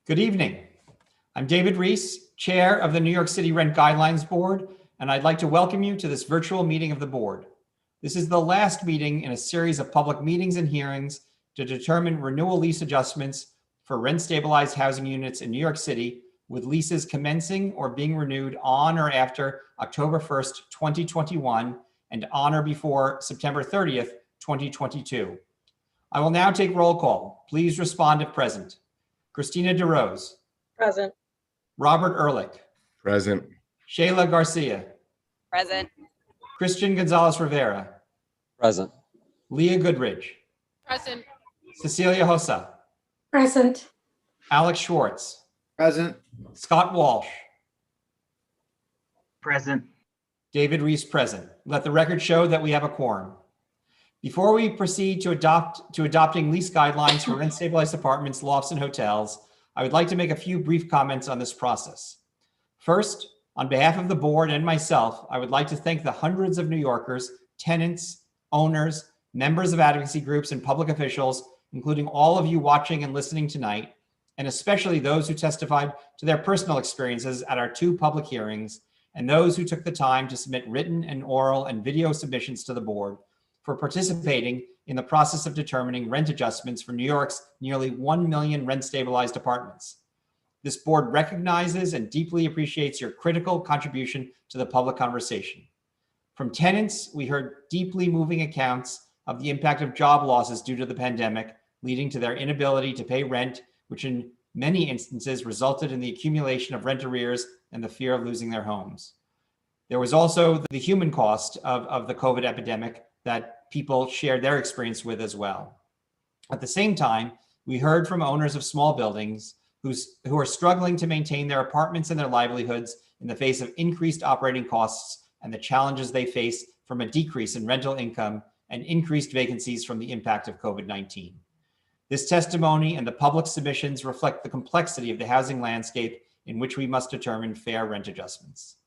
Good evening. I'm David Reese, Chair of the New York City Rent Guidelines Board, and I'd like to welcome you to this virtual meeting of the board. This is the last meeting in a series of public meetings and hearings to determine renewal lease adjustments for rent-stabilized housing units in New York City with leases commencing or being renewed on or after October 1st, 2021, and on or before September 30th, 2022. I will now take roll call. Please respond if present. Christina DeRose. Present. Robert Ehrlich. Present. Shayla Garcia. Present. Christian Gonzalez Rivera. Present. Leah Goodridge. Present. Cecilia Hossa. Present. Alex Schwartz. Present. Scott Walsh. Present. David Reese present. Let the record show that we have a quorum. Before we proceed to adopting lease guidelines for rent-stabilized apartments, lofts, and hotels, I would like to make a few brief comments on this process. First, on behalf of the board and myself, I would like to thank the hundreds of New Yorkers, tenants, owners, members of advocacy groups, and public officials, including all of you watching and listening tonight, and especially those who testified to their personal experiences at our 2 public hearings, and those who took the time to submit written and oral and video submissions to the board, for participating in the process of determining rent adjustments for New York's nearly 1 million rent-stabilized apartments. This board recognizes and deeply appreciates your critical contribution to the public conversation. From tenants, we heard deeply moving accounts of the impact of job losses due to the pandemic, leading to their inability to pay rent, which in many instances resulted in the accumulation of rent arrears and the fear of losing their homes. There was also the human cost of the COVID epidemic that people shared their experience with as well. At the same time, we heard from owners of small buildings who are struggling to maintain their apartments and their livelihoods in the face of increased operating costs and the challenges they face from a decrease in rental income and increased vacancies from the impact of COVID-19. This testimony and the public submissions reflect the complexity of the housing landscape in which we must determine fair rent adjustments.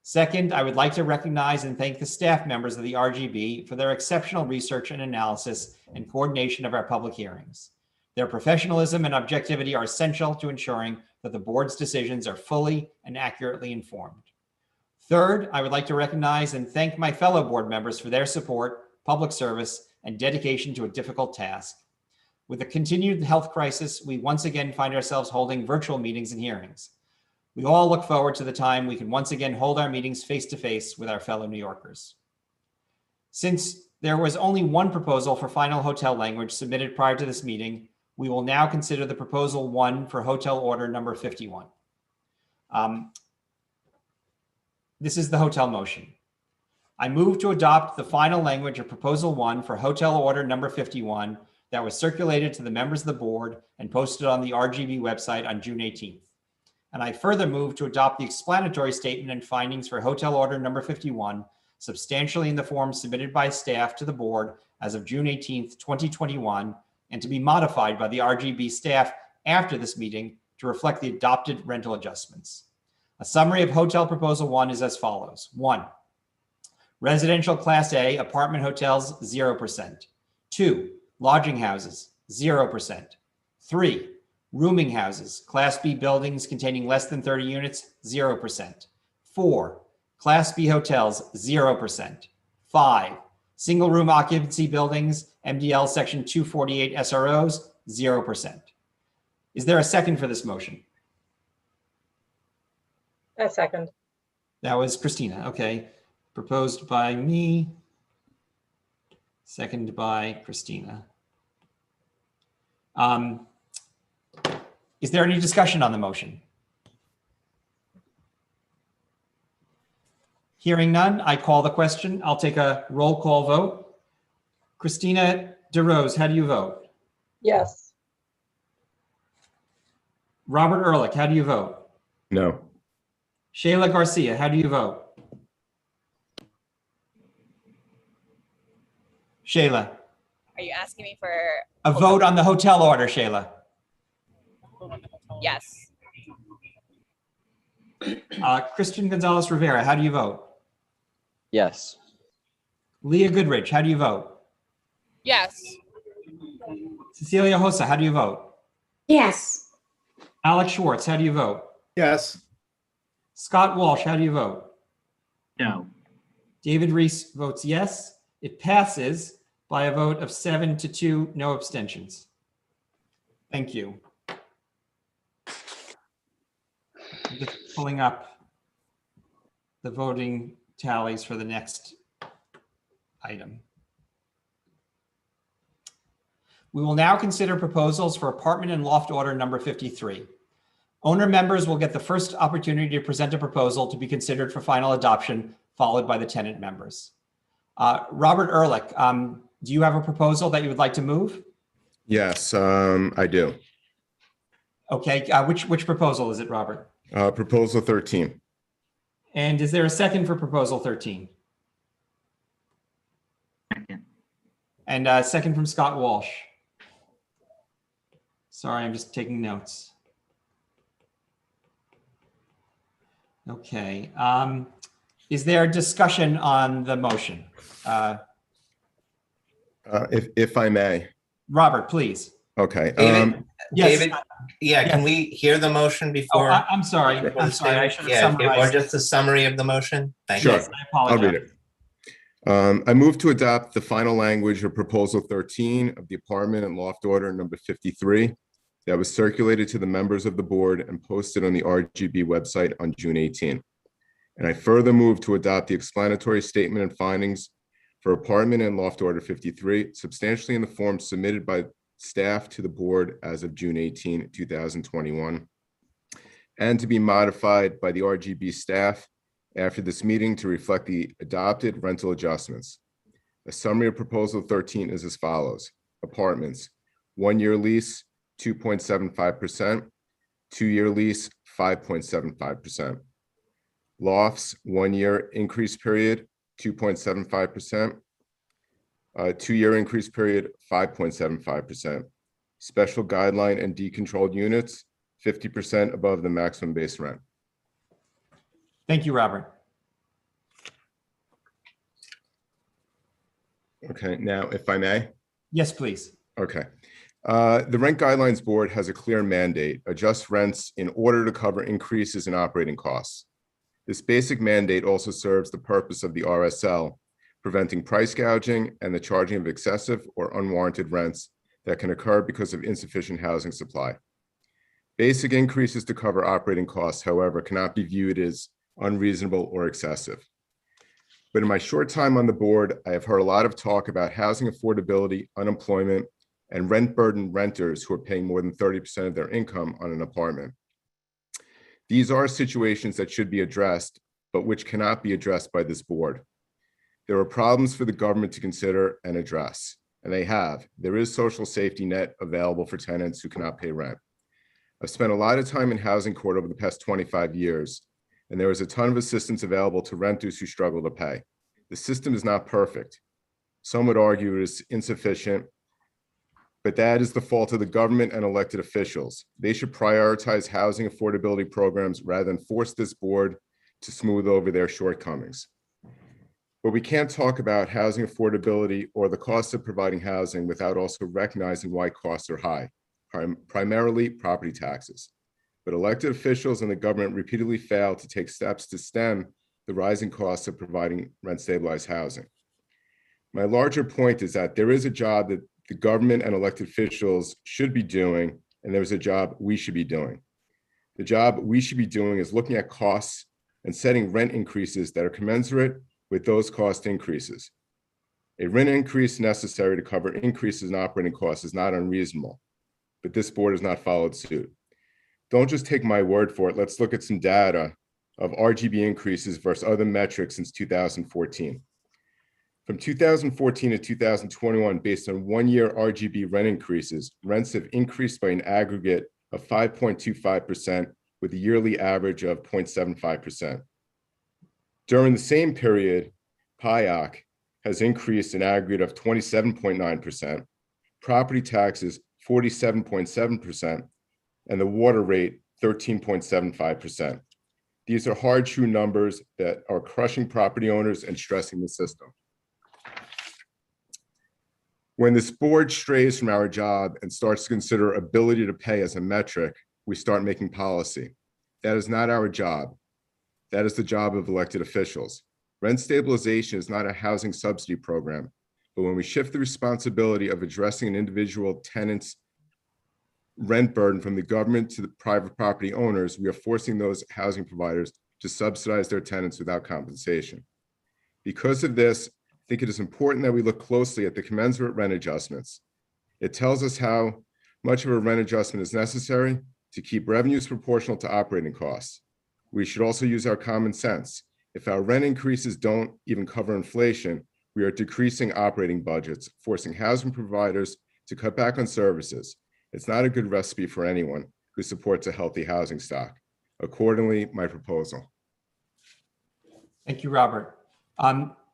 Second, I would like to recognize and thank the staff members of the RGB for their exceptional research and analysis and coordination of our public hearings. Their professionalism and objectivity are essential to ensuring that the board's decisions are fully and accurately informed. Third, I would like to recognize and thank my fellow board members for their support, public service, and dedication to a difficult task. With the continued health crisis, we once again find ourselves holding virtual meetings and hearings. We all look forward to the time we can once again hold our meetings face-to-face with our fellow New Yorkers. Since there was only one proposal for final hotel language submitted prior to this meeting, we will now consider the proposal 1 for hotel order number 51. This is the hotel motion. I move to adopt the final language of proposal 1 for hotel order number 51 that was circulated to the members of the board and posted on the RGB website on June 18th. And I further move to adopt the explanatory statement and findings for hotel order number 51, substantially in the form submitted by staff to the board as of June 18th, 2021, and to be modified by the RGB staff after this meeting to reflect the adopted rental adjustments. A summary of hotel proposal 1 is as follows. 1, residential class A apartment hotels, 0%. 2, lodging houses, 0%. 3, rooming houses, Class B buildings containing less than 30 units, 0%. 4, Class B hotels, 0%. 5, single room occupancy buildings, MDL Section 248 SROs, 0%. Is there a second for this motion? A second. That was Christina, okay. Proposed by me, seconded by Christina. Is there any discussion on the motion? Hearing none, I call the question. I'll take a roll call vote. Christina DeRose, how do you vote? Yes. Robert Ehrlich, how do you vote? No. Shayla Garcia, how do you vote? Shayla. Are you asking me for A vote on the hotel order, Shayla. yes? Christian Gonzalez Rivera, how do you vote? Yes. Leah Goodridge, how do you vote? Yes. Cecilia Hossa, how do you vote? Yes. Alex Schwartz, how do you vote? Yes. Scott Walsh, how do you vote? No. David Reese votes yes. It passes by a vote of 7-2, no abstentions. Thank you. I'm just pulling up the voting tallies for the next item. We will now consider proposals for apartment and loft order number 53. Owner members will get the first opportunity to present a proposal to be considered for final adoption, followed by the tenant members. Robert Ehrlich, do you have a proposal that you would like to move? Yes, I do. Okay, which proposal is it, Robert? Proposal 13. And is there a second for proposal 13? Second. And a second from Scott Walsh. Sorry, I'm just taking notes. Okay. Is there discussion on the motion? If I may. Robert, please. Okay. David, Yes. David, yeah, can we hear the motion Oh, before? I'm sorry. I'm sorry. I should have Yeah, or summarized. just a summary of the motion? Thank Sure. you. Yes, I I'll apologize. read it. I move to adopt the final language of proposal 13 of the apartment and loft order number 53 that was circulated to the members of the board and posted on the RGB website on June 18. And I further move to adopt the explanatory statement and findings for apartment and loft order 53 substantially in the form submitted by staff to the board as of June 18, 2021, and to be modified by the RGB staff after this meeting to reflect the adopted rental adjustments. A summary of proposal 13 is as follows. Apartments, 1-year lease, 2.75%, 2-year lease, 5.75%. Lofts, 1-year increase period, 2.75%. 2-year increase period, 5.75%. Special guideline and decontrolled units, 50% above the maximum base rent. Thank you, Robert. Okay, now if I may. Yes, please. Okay. The Rent Guidelines Board has a clear mandate: adjust rents in order to cover increases in operating costs. This basic mandate also serves the purpose of the RSL, preventing price gouging and the charging of excessive or unwarranted rents that can occur because of insufficient housing supply. Basic increases to cover operating costs, however, cannot be viewed as unreasonable or excessive. But in my short time on the board, I have heard a lot of talk about housing affordability, unemployment, and rent-burdened renters who are paying more than 30% of their income on an apartment. These are situations that should be addressed, but which cannot be addressed by this board. There are problems for the government to consider and address, and they have. There is social safety net available for tenants who cannot pay rent. I've spent a lot of time in housing court over the past 25 years, and there is a ton of assistance available to renters who struggle to pay. The system is not perfect. Some would argue it is insufficient, but that is the fault of the government and elected officials. They should prioritize housing affordability programs rather than force this board to smooth over their shortcomings. But we can't talk about housing affordability or the cost of providing housing without also recognizing why costs are high, primarily property taxes. But elected officials and the government repeatedly fail to take steps to stem the rising costs of providing rent-stabilized housing. My larger point is that there is a job that the government and elected officials should be doing, and there's a job we should be doing. The job we should be doing is looking at costs and setting rent increases that are commensurate with those cost increases. A rent increase necessary to cover increases in operating costs is not unreasonable, but this board has not followed suit. Don't just take my word for it. Let's look at some data of RGB increases versus other metrics since 2014. From 2014 to 2021, based on 1-year RGB rent increases, rents have increased by an aggregate of 5.25% with a yearly average of 0.75%. During the same period, PIOC has increased an aggregate of 27.9%, property taxes 47.7%, and the water rate 13.75%. These are hard, true numbers that are crushing property owners and stressing the system. When this board strays from our job and starts to consider ability to pay as a metric, we start making policy. That is not our job. That is the job of elected officials. Rent stabilization is not a housing subsidy program, but when we shift the responsibility of addressing an individual tenant's rent burden from the government to the private property owners, we are forcing those housing providers to subsidize their tenants without compensation. Because of this, I think it is important that we look closely at the commensurate rent adjustments. It tells us how much of a rent adjustment is necessary to keep revenues proportional to operating costs. We should also use our common sense. If our rent increases don't even cover inflation, we are decreasing operating budgets, forcing housing providers to cut back on services. It's not a good recipe for anyone who supports a healthy housing stock. Accordingly, my proposal. Thank you, Robert.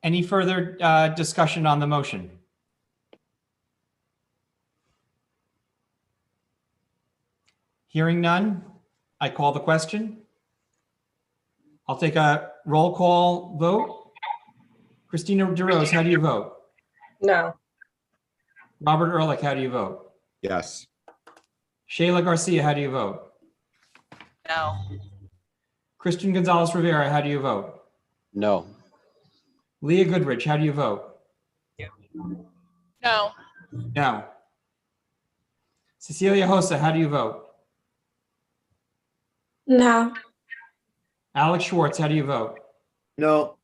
Any further discussion on the motion? Hearing none, I call the question. I'll take a roll call vote. Christina DeRose, how do you vote? No. Robert Ehrlich, how do you vote? Yes. Shayla Garcia, how do you vote? No. Christian Gonzalez Rivera, how do you vote? No. Leah Goodrich, how do you vote? No. No. Cecilia Hosa, how do you vote? No. Alex Schwartz, how do you vote? No.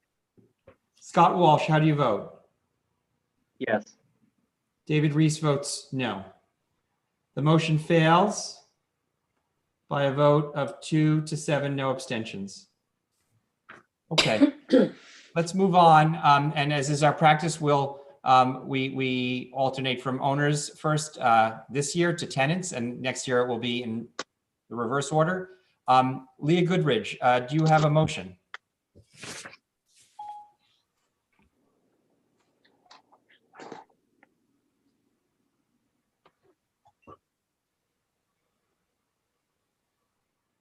Scott Walsh, how do you vote? Yes. David Reese votes no. The motion fails by a vote of 2-7, no abstentions. Okay, let's move on. And as is our practice, we alternate from owners first this year to tenants, and next year it will be in the reverse order. Leah Goodrich, do you have a motion?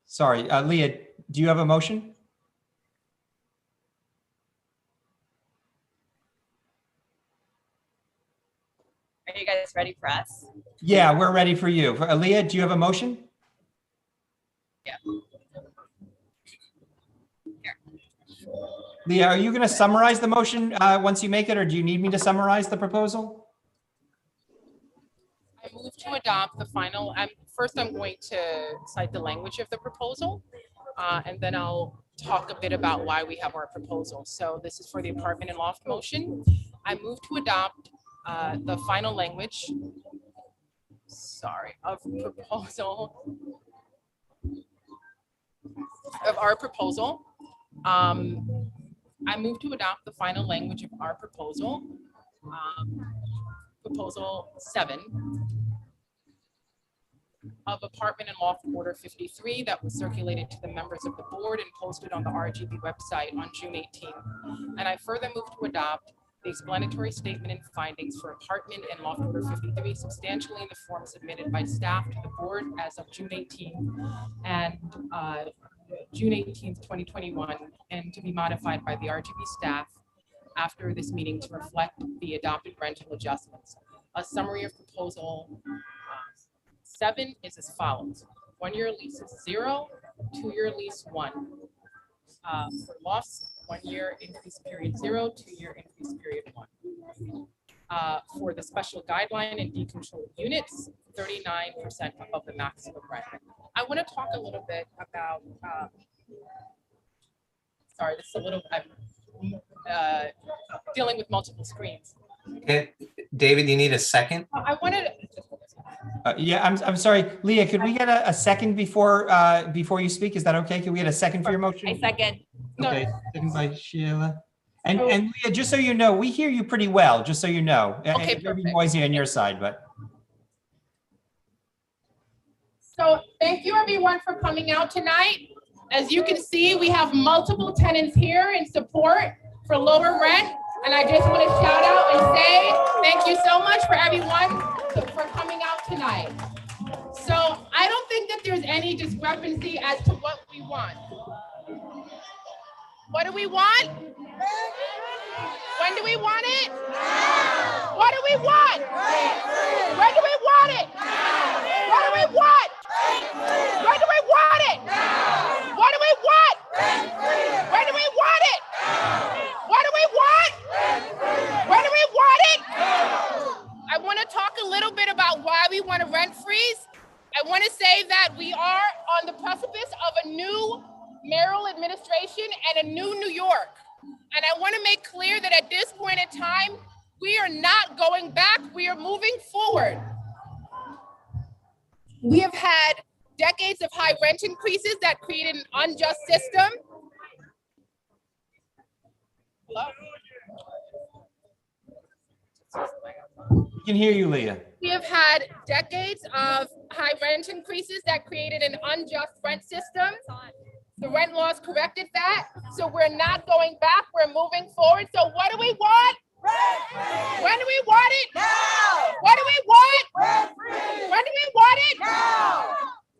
Sorry, Leah, do you have a motion? Are you guys ready for us? Yeah, we're ready for you. Leah, do you have a motion? Yeah. Leah, are you going to summarize the motion once you make it, or do you need me to summarize the proposal? I move to adopt the final, first I'm going to cite the language of the proposal, and then I'll talk a bit about why we have our proposal. So this is for the apartment and loft motion. I move to adopt the final language, of our proposal. I move to adopt the final language of our proposal, proposal 7 of apartment and loft order 53 that was circulated to the members of the board and posted on the RGB website on June 18th. And I further move to adopt the explanatory statement and findings for apartment and loft order 53 substantially in the form submitted by staff to the board as of June 18th and June 18th, 2021, and to be modified by the RGB staff after this meeting to reflect the adopted rental adjustments. A summary of proposal 7 is as follows. 1-year lease is 0, 2-year lease 1. For lofts, 1-year increase period 0, 2-year increase period 1. For the special guideline and decontrolled units, 39% above the maximum rent. I want to talk a little bit about, sorry, this is a little, I'm dealing with multiple screens. Okay, David, you need a second? I wanted, Yeah, I'm sorry, Leah, could we get a second before you speak? Is that okay? Can we get a second for your motion? I second. Okay, second by Sheila. And Leah, just so you know, we hear you pretty well, just so you know. Okay, It may be perfect. noisy on your side, but. So thank you everyone for coming out tonight. As you can see, we have multiple tenants here in support for lower rent. And I just want to shout out and say thank you so much for everyone for coming out tonight. So I don't think that there's any discrepancy as to what we want. What do we want? When do we want it? Now. What do we want? When do we want it? Now. What do we want? When do What do we want? When do we want it? I want to talk a little bit about why we want a rent freeze. I want to say that we are on the precipice of a new mayoral administration and a new New York. And I want to make clear that at this point in time, we are not going back, we are moving forward. We have had decades of high rent increases that created an unjust system. Hello? We can hear you, Leah. We have had decades of high rent increases that created an unjust rent system. The rent laws corrected that. So we're not going back, we're moving forward. So what do we want? When do we want it? Now. What do we want? When do we want it? Now.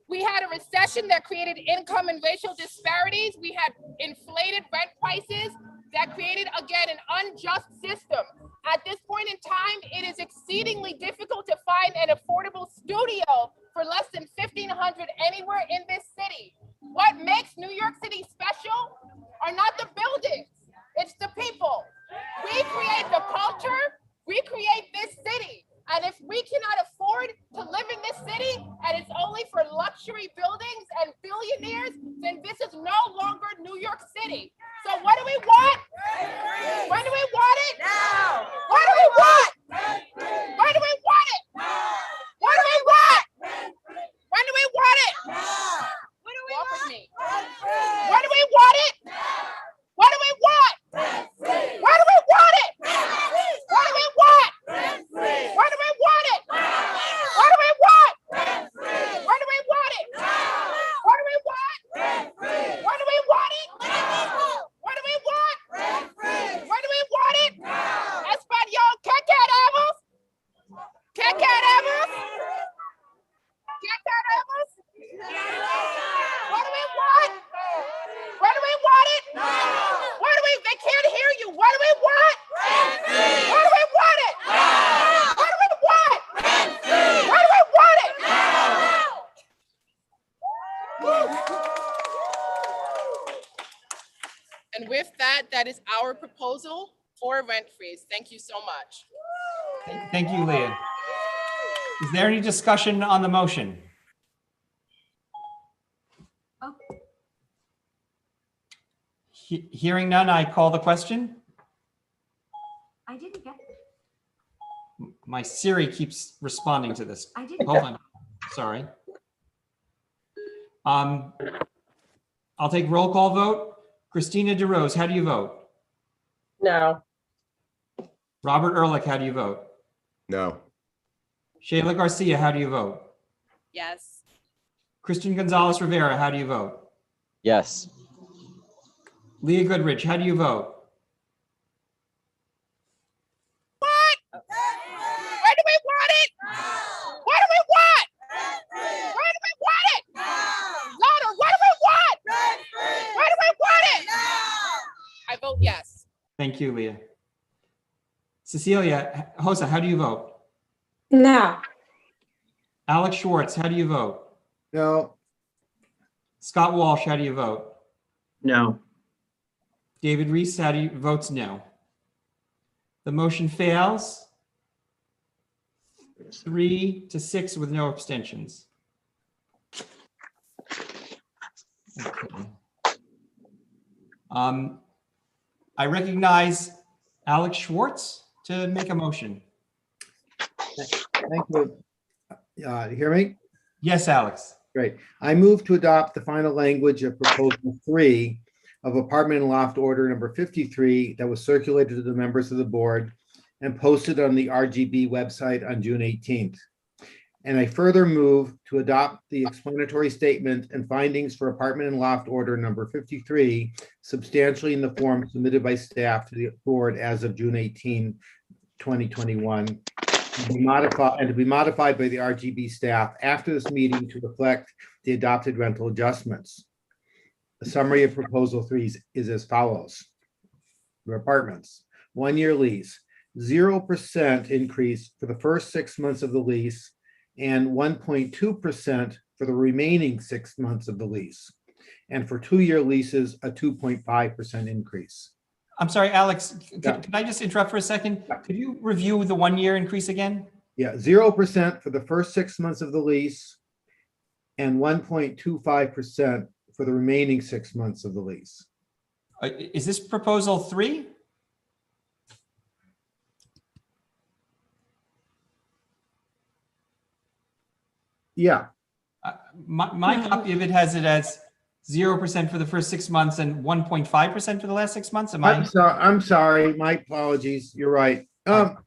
We had a recession that created income and racial disparities. We had inflated rent prices that created, again, an unjust system. At this point in time, it is exceedingly difficult to find an affordable studio for less than $1,500 anywhere in this city. What makes New York City special are not the buildings, it's the people. We create the culture, we create this city. And if we cannot afford to live in this city and it's only for luxury buildings and billionaires, then this is no longer New York City. So what do we want? When do we want it? Now. What do we want? When do we want it? What do we want? When do we want it? What do we Walk with me. When do we want it? What do we want? When do we want it? What do we want? When do we want it? What do we want? When do we want it? What do we want? When do we want it? What do we want? When do we want it? Espanol, ¿qué queremos? ¿Qué queremos? ¿Qué queremos? What do we want? When do we want it? What do we, they can't hear you. What do we want? What do we want it? What do we want? What do we want it? And with that, that is our proposal for a rent freeze. Thank you so much. Thank you, Leah. Is there any discussion on the motion? Hearing none, I call the question. I didn't get. My Siri keeps responding to this. I didn't. Hold on. Sorry. I'll take roll call vote. Christina DeRose, how do you vote? No. Robert Ehrlich, how do you vote? No. Shayla Garcia, how do you vote? Yes. Christian Gonzalez Rivera, how do you vote? Yes. Leah Goodrich, how do you vote? What? When do we want it? What do we want? When do we want it? Louder, what do we want? When do we want it? I vote yes. Thank you, Leah. Cecilia Hosa, how do you vote? No. Alex Schwartz, how do you vote? No. Scott Walsh, how do you vote? No. David Reese, how do you votes no? The motion fails 3-6 with no abstentions. Okay. I recognize Alex Schwartz to make a motion. Thank you. You hear me? Yes, Alex. Great. I move to adopt the final language of proposal 3 of apartment and loft order number 53 that was circulated to the members of the board and posted on the RGB website on June 18th. And I further move to adopt the explanatory statement and findings for apartment and loft order number 53 substantially in the form submitted by staff to the board as of June 18, 2021. To be modified by the RGB staff after this meeting to reflect the adopted rental adjustments. The summary of proposal 3 is as follows. For apartments, 1-year lease, 0% increase for the first 6 months of the lease and 1.2% for the remaining 6 months of the lease. And for 2-year leases, a 2.5% increase. I'm sorry, Alex, Yeah. could I just interrupt for a second? Could you review the 1-year increase again? Yeah, 0% for the first 6 months of the lease and 1.25% for the remaining 6 months of the lease. Is this proposal 3? Yeah, My copy of it has it as 0% for the first 6 months and 1.5% for the last 6 months. Am I? I'm sorry, my apologies, you're right. You're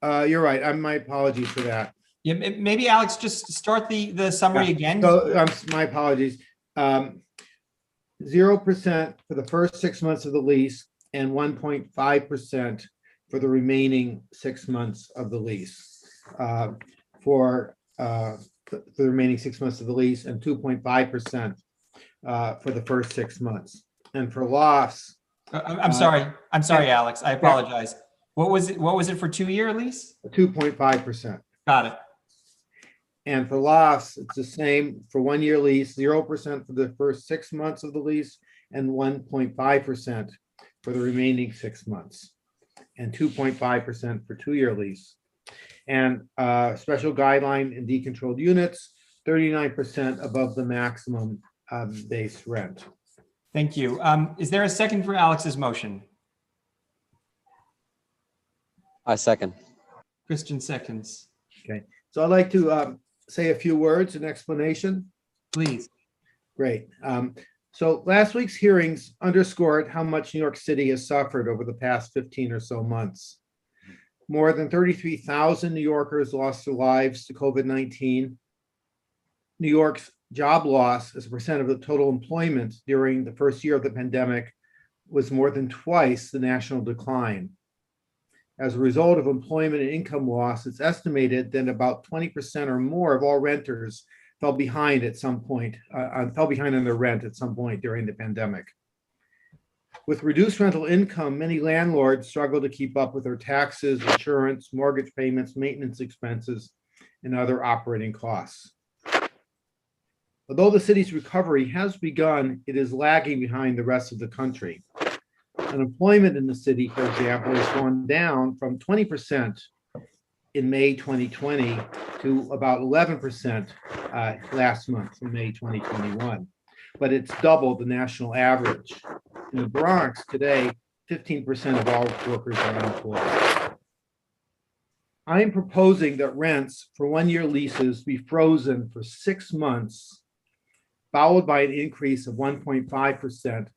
right, my apologies for that. Yeah, maybe Alex, just start the summary Yeah. again. So, my apologies. 0% for the first 6 months of the lease and 1.5% for the remaining 6 months of the lease. For the remaining 6 months of the lease and 2.5% for the first 6 months. And for lofts, I'm sorry, Alex, I apologize. What was it for 2-year lease? 2.5%. Got it. And for lofts, it's the same for 1-year lease, 0% for the first 6 months of the lease and 1.5% for the remaining 6 months and 2.5% for 2-year lease. And special guideline in decontrolled units, 39% above the maximum base rent. Thank you. Is there a second for Alex's motion? I second. Christian seconds, Okay, so I'd like to say a few words in explanation. please. Great. So last week's hearings underscored how much New York City has suffered over the past 15 or so months. More than 33,000 New Yorkers lost their lives to COVID-19. New York's job loss as a percent of the total employment during the first year of the pandemic was more than twice the national decline. As a result of employment and income loss, it's estimated that about 20% or more of all renters fell behind at some point, on their rent at some point during the pandemic. With reduced rental income, many landlords struggle to keep up with their taxes, insurance, mortgage payments, maintenance expenses, and other operating costs. Although the city's recovery has begun, it is lagging behind the rest of the country. Unemployment in the city, for example, has gone down from 20% in May 2020 to about 11% last month in May 2021. But it's double the national average. In the Bronx today, 15% of all workers are unemployed. I am proposing that rents for 1-year leases be frozen for 6 months, followed by an increase of 1.5%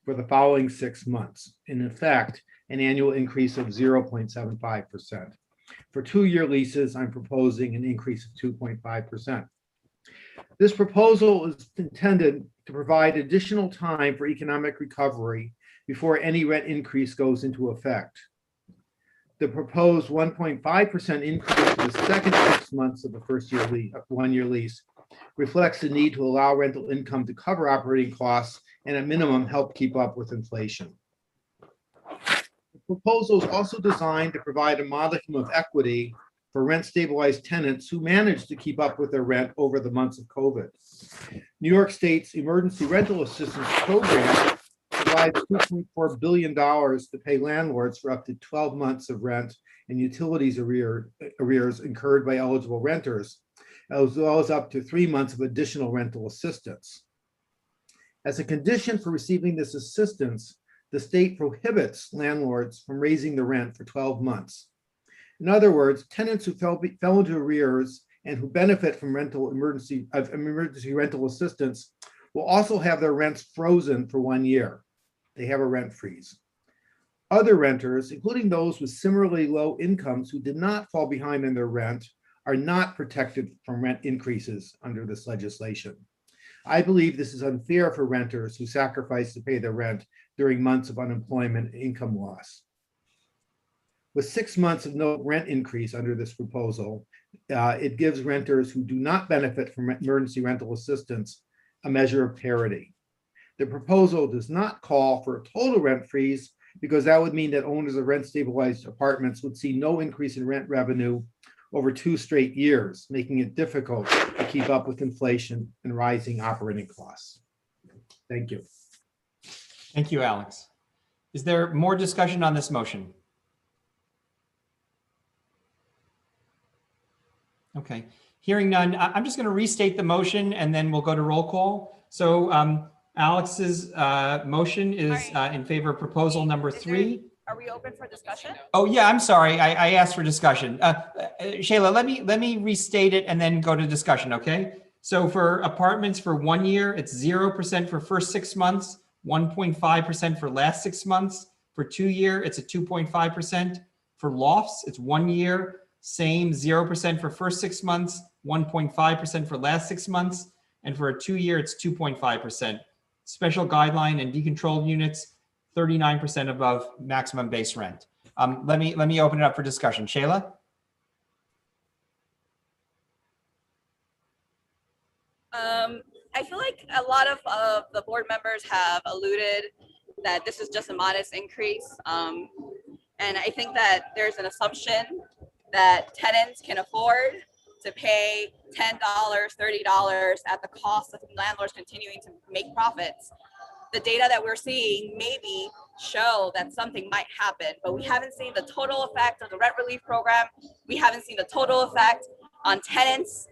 for the following 6 months. In effect, an annual increase of 0.75%. For 2-year leases, I'm proposing an increase of 2.5%. This proposal is intended to provide additional time for economic recovery before any rent increase goes into effect. The proposed 1.5% increase for the second 6 months of the first 1-year lease reflects the need to allow rental income to cover operating costs and at minimum help keep up with inflation. The proposal is also designed to provide a modicum of equity for rent-stabilized tenants who managed to keep up with their rent over the months of COVID. New York State's Emergency Rental Assistance Program provides $2.4 billion to pay landlords for up to 12 months of rent and utilities arrears incurred by eligible renters, as well as up to 3 months of additional rental assistance. As a condition for receiving this assistance, the state prohibits landlords from raising the rent for 12 months. In other words, tenants who fell into arrears and who benefit from emergency rental assistance will also have their rents frozen for 1 year. They have a rent freeze. Other renters, including those with similarly low incomes who did not fall behind in their rent, are not protected from rent increases under this legislation. I believe this is unfair for renters who sacrifice to pay their rent during months of unemployment and income loss. With 6 months of no rent increase under this proposal, it gives renters who do not benefit from emergency rental assistance a measure of parity. The proposal does not call for a total rent freeze because that would mean that owners of rent-stabilized apartments would see no increase in rent revenue over 2 straight years, making it difficult to keep up with inflation and rising operating costs. Thank you. Thank you, Alex. Is there more discussion on this motion? Okay, hearing none, I'm just going to restate the motion and then we'll go to roll call. So Alex's motion is in favor of proposal number 3. Are we open for discussion? Oh yeah, I'm sorry. I asked for discussion. Shayla, let me restate it and then go to discussion, okay? So for apartments for 1 year, it's 0% for first 6 months, 1.5% for last 6 months. For 2 year, it's a 2.5%. For lofts, it's 1 year, same 0% for first 6 months, 1.5% for last 6 months. And for a 2 year, it's 2.5%. Special guideline and decontrolled units, 39% above maximum base rent. Let me open it up for discussion. Shayla? I feel like a lot of the board members have alluded that this is just a modest increase. And I think that there's an assumption that tenants can afford to pay $10, $30 at the cost of landlords continuing to make profits. The data that we're seeing maybe show that something might happen, but we haven't seen the total effect of the rent relief program. We haven't seen the total effect on tenants,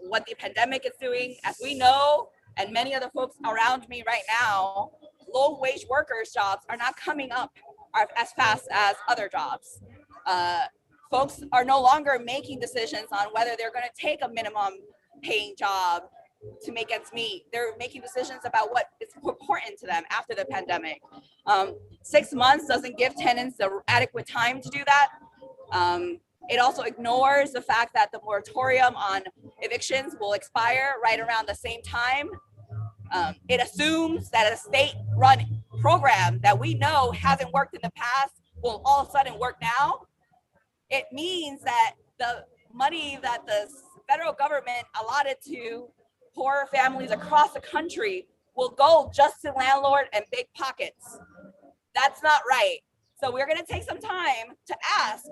what the pandemic is doing. As we know, and many other folks around me right now, low wage workers' jobs are not coming up as fast as other jobs. Folks are no longer making decisions on whether they're going to take a minimum paying job to make ends meet. They're making decisions about what is important to them after the pandemic. 6 months doesn't give tenants the adequate time to do that. It also ignores the fact that the moratorium on evictions will expire right around the same time. It assumes that a state-run program that we know hasn't worked in the past will all of a sudden work now. It means that the money that the federal government allotted to poor families across the country will go just to landlord and big pockets. That's not right. So we're going to take some time to ask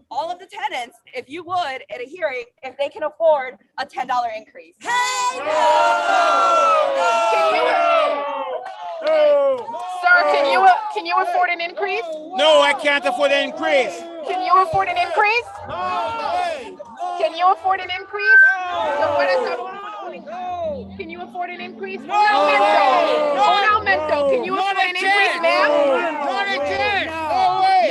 all of the tenants, if you would, at a hearing, if they can afford a $10 increase. Sir, can you afford an increase? No, I can't afford an increase. Can you afford an increase? Can you afford an increase? So what is that? Can you afford an increase? Un aumento. Can you afford an increase, ma'am? Not a chance. No way.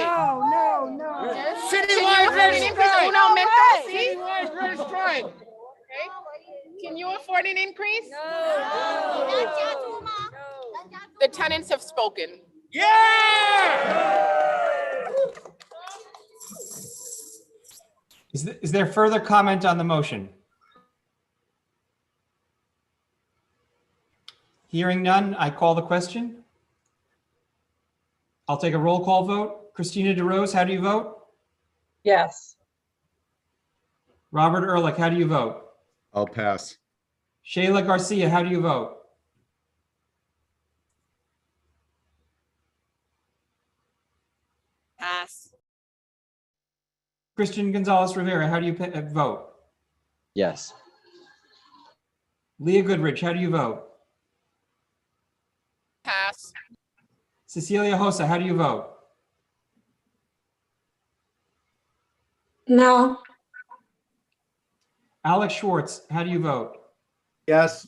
Citywide rent strike. Un aumento. See? Citywide rent strike. Okay. Can you afford an increase? No. The tenants have spoken. Yeah. Is there further comment on the motion? Hearing none, I call the question. I'll take a roll call vote. Christina DeRose, how do you vote? Yes. Robert Ehrlich, how do you vote? I'll pass. Shayla Garcia, how do you vote? Pass. Christian Gonzalez Rivera, how do you vote? Yes. Leah Goodrich, how do you vote? Pass. Cecilia Hosa, how do you vote? No. Alex Schwartz, how do you vote? Yes.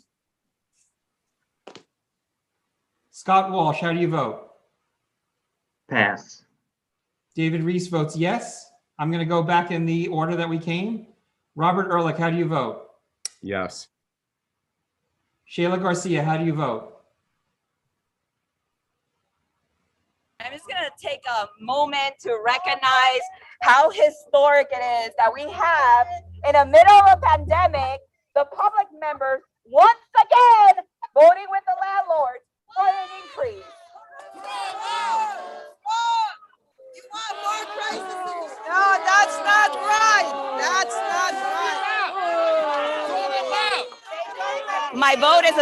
Scott Walsh, how do you vote? Pass. David Reese votes yes. I'm going to go back in the order that we came. Robert Ehrlich, how do you vote? Yes. Shayla Garcia, how do you vote? I'm just going to take a moment to recognize how historic it is that we have, in the middle of a pandemic, the public members once again voting with the landlords for an increase. You want more crises? No, that's not right. That's not right. My vote is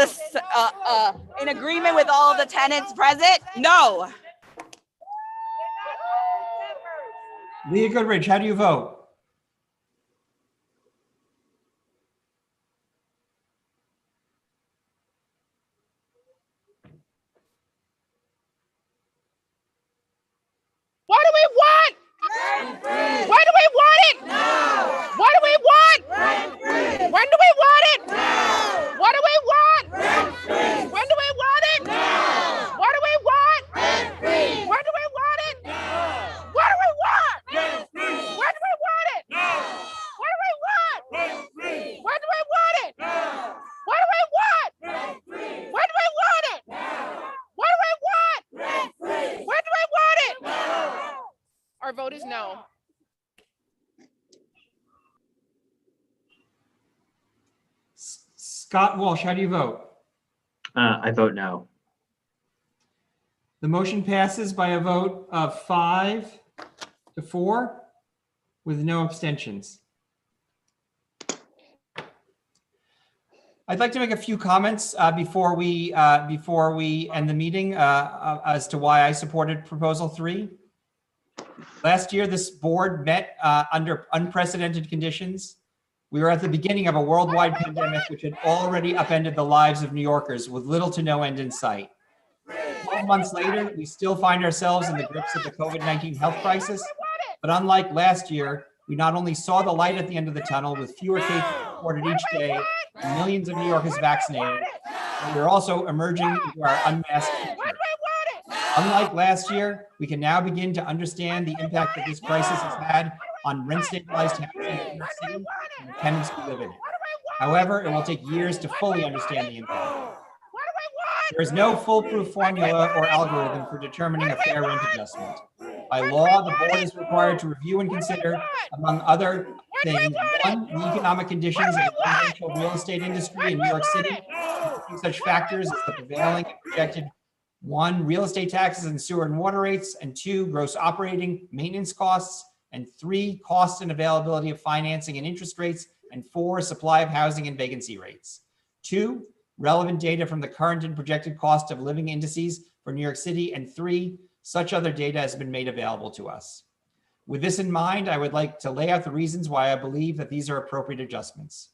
in agreement with all of the tenants present. No. Leah Goodrich, how do you vote? vote is no. Scott Walsh, how do you vote? I vote no. The motion passes by a vote of 5-4 with no abstentions. I'd like to make a few comments before we end the meeting as to why I supported Proposal 3. Last year, this board met under unprecedented conditions. We were at the beginning of a worldwide pandemic, which had already upended the lives of New Yorkers with little to no end in sight. 12 months later, we still find ourselves in the grips of the COVID-19 health crisis. But unlike last year, we not only saw the light at the end of the tunnel with fewer cases reported each day and millions of New Yorkers vaccinated, but we're also emerging into our unmasked future. Unlike last year, we can now begin to understand the impact that this crisis has had on rent-stabilized housing in New York City and the tenants who live in it. However, it will take years to fully understand the impact. There is no foolproof formula or algorithm for determining a fair rent adjustment. By law, the board is required to review and consider, among other things, one, the economic conditions of the residential real estate industry in New York City, including such factors as the prevailing and projected 1, real estate taxes and sewer and water rates, and 2, gross operating maintenance costs, and 3, cost and availability of financing and interest rates, and 4, supply of housing and vacancy rates. 2, relevant data from the current and projected cost of living indices for New York City, and 3, such other data has been made available to us. With this in mind, I would like to lay out the reasons why I believe that these are appropriate adjustments.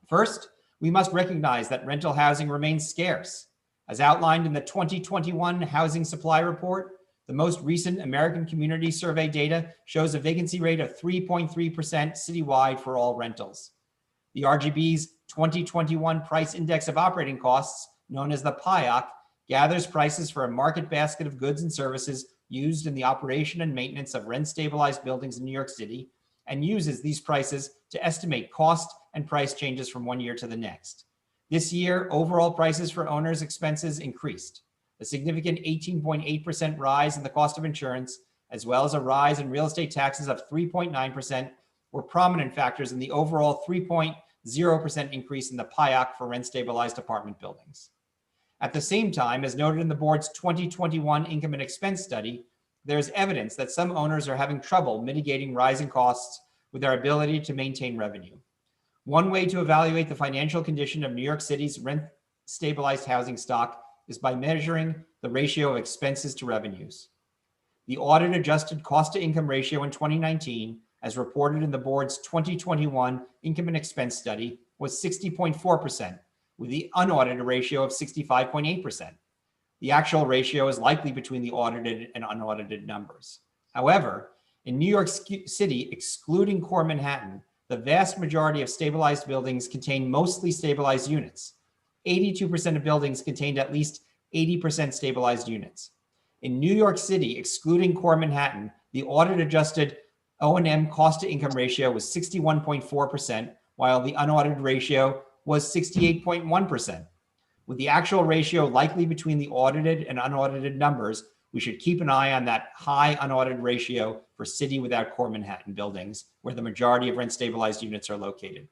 First, we must recognize that rental housing remains scarce. As outlined in the 2021 Housing Supply Report, the most recent American Community Survey data shows a vacancy rate of 3.3% citywide for all rentals. The RGB's 2021 Price Index of Operating Costs, known as the PIOC, gathers prices for a market basket of goods and services used in the operation and maintenance of rent-stabilized buildings in New York City, and uses these prices to estimate cost and price changes from one year to the next. This year, overall prices for owners' expenses increased. A significant 18.8% rise in the cost of insurance, as well as a rise in real estate taxes of 3.9%, were prominent factors in the overall 3.0% increase in the PIOC for rent-stabilized apartment buildings. At the same time, as noted in the board's 2021 income and expense study, there is evidence that some owners are having trouble mitigating rising costs with their ability to maintain revenue. One way to evaluate the financial condition of New York City's rent-stabilized housing stock is by measuring the ratio of expenses to revenues. The audit-adjusted cost-to-income ratio in 2019, as reported in the board's 2021 income and expense study, was 60.4%, with the unaudited ratio of 65.8%. The actual ratio is likely between the audited and unaudited numbers. However, in New York City, excluding core Manhattan, the vast majority of stabilized buildings contain mostly stabilized units. 82% of buildings contained at least 80% stabilized units. In New York City, excluding core Manhattan, the audit-adjusted O&M cost-to-income ratio was 61.4%, while the unaudited ratio was 68.1%. With the actual ratio likely between the audited and unaudited numbers, we should keep an eye on that high unaudited ratio for city without core Manhattan buildings, where the majority of rent-stabilized units are located.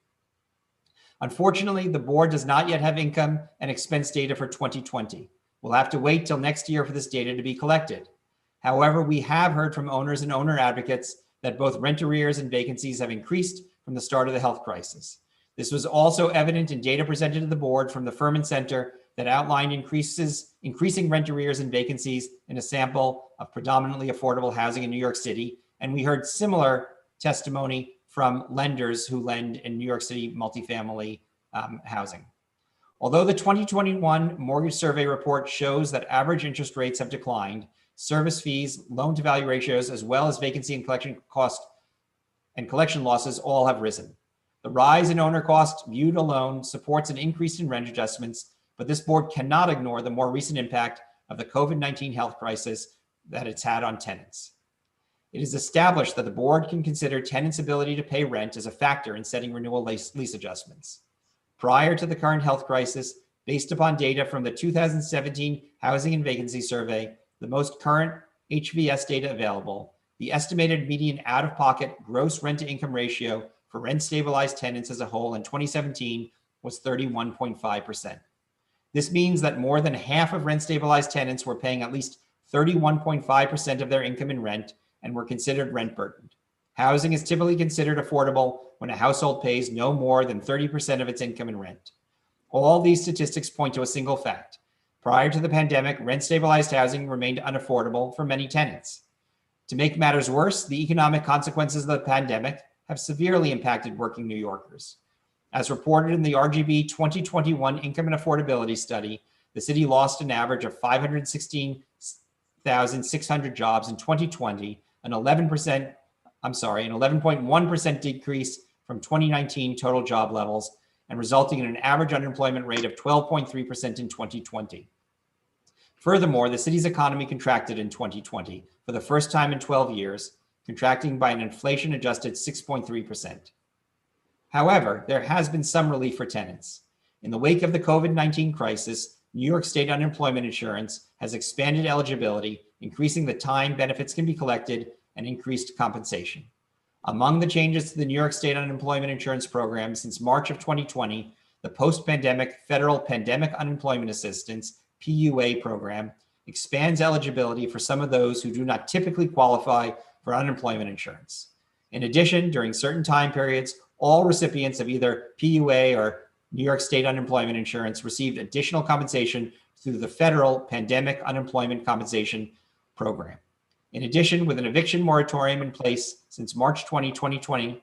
Unfortunately, the board does not yet have income and expense data for 2020. We'll have to wait till next year for this data to be collected. However, we have heard from owners and owner advocates that both rent arrears and vacancies have increased from the start of the health crisis. This was also evident in data presented to the board from the Furman Center that outlined increasing rent arrears and vacancies in a sample of predominantly affordable housing in New York City. And we heard similar testimony from lenders who lend in New York City multifamily housing. Although the 2021 mortgage survey report shows that average interest rates have declined, service fees, loan-to-value ratios, as well as vacancy and collection cost and collection losses all have risen. The rise in owner costs viewed alone supports an increase in rent adjustments, but this board cannot ignore the more recent impact of the COVID-19 health crisis that it's had on tenants. It is established that the board can consider tenants' ability to pay rent as a factor in setting renewal lease adjustments. Prior to the current health crisis, based upon data from the 2017 Housing and Vacancy Survey, the most current HVS data available, the estimated median out-of-pocket gross rent-to-income ratio for rent-stabilized tenants as a whole in 2017 was 31.5%. This means that more than half of rent-stabilized tenants were paying at least 31.5% of their income in rent and were considered rent-burdened. Housing is typically considered affordable when a household pays no more than 30% of its income in rent. All these statistics point to a single fact. Prior to the pandemic, rent-stabilized housing remained unaffordable for many tenants. To make matters worse, the economic consequences of the pandemic have severely impacted working New Yorkers. As reported in the RGB 2021 Income and Affordability Study, the city lost an average of 516,600 jobs in 2020, an 11.1% decrease from 2019 total job levels, and resulting in an average unemployment rate of 12.3% in 2020. Furthermore, the city's economy contracted in 2020 for the first time in 12 years, contracting by an inflation-adjusted 6.3%. However, there has been some relief for tenants. In the wake of the COVID-19 crisis, New York State unemployment insurance has expanded eligibility, increasing the time benefits can be collected, and increased compensation. Among the changes to the New York State unemployment insurance program since March of 2020, the post-pandemic Federal Pandemic Unemployment Assistance, PUA program, expands eligibility for some of those who do not typically qualify for unemployment insurance. In addition, during certain time periods, all recipients of either PUA or New York State unemployment insurance received additional compensation through the Federal Pandemic Unemployment Compensation Program. In addition, with an eviction moratorium in place since March 2020,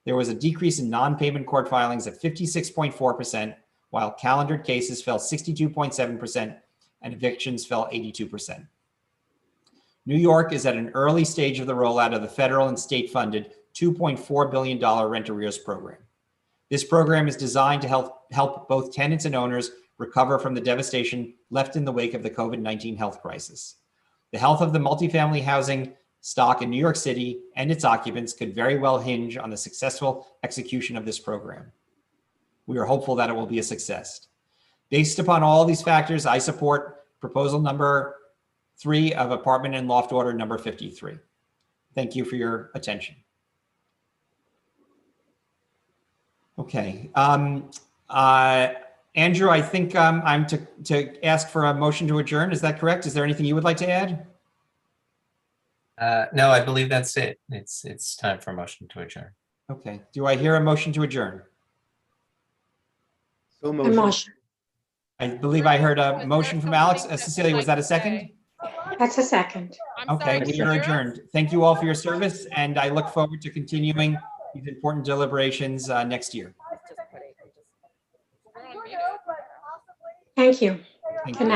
there was a decrease in non-payment court filings of 56.4%, while calendared cases fell 62.7% and evictions fell 82%. New York is at an early stage of the rollout of the federal and state-funded $2.4 billion rent arrears program. This program is designed to help both tenants and owners recover from the devastation left in the wake of the COVID-19 health crisis. The health of the multifamily housing stock in New York City and its occupants could very well hinge on the successful execution of this program. We are hopeful that it will be a success. Based upon all these factors, I support proposal number 3 of apartment and loft order number 53. Thank you for your attention. Okay. Andrew, I think I'm to ask for a motion to adjourn. Is that correct? Is there anything you would like to add? No, I believe that's it. It's time for a motion to adjourn. Okay. Do I hear a motion to adjourn? So A motion. motion. I believe I heard a motion from Alex. Cecilia, was that a second? That's a second. Okay, we are adjourned. Thank you all for your service, and I look forward to continuing these important deliberations next year. Thank you. Thank you.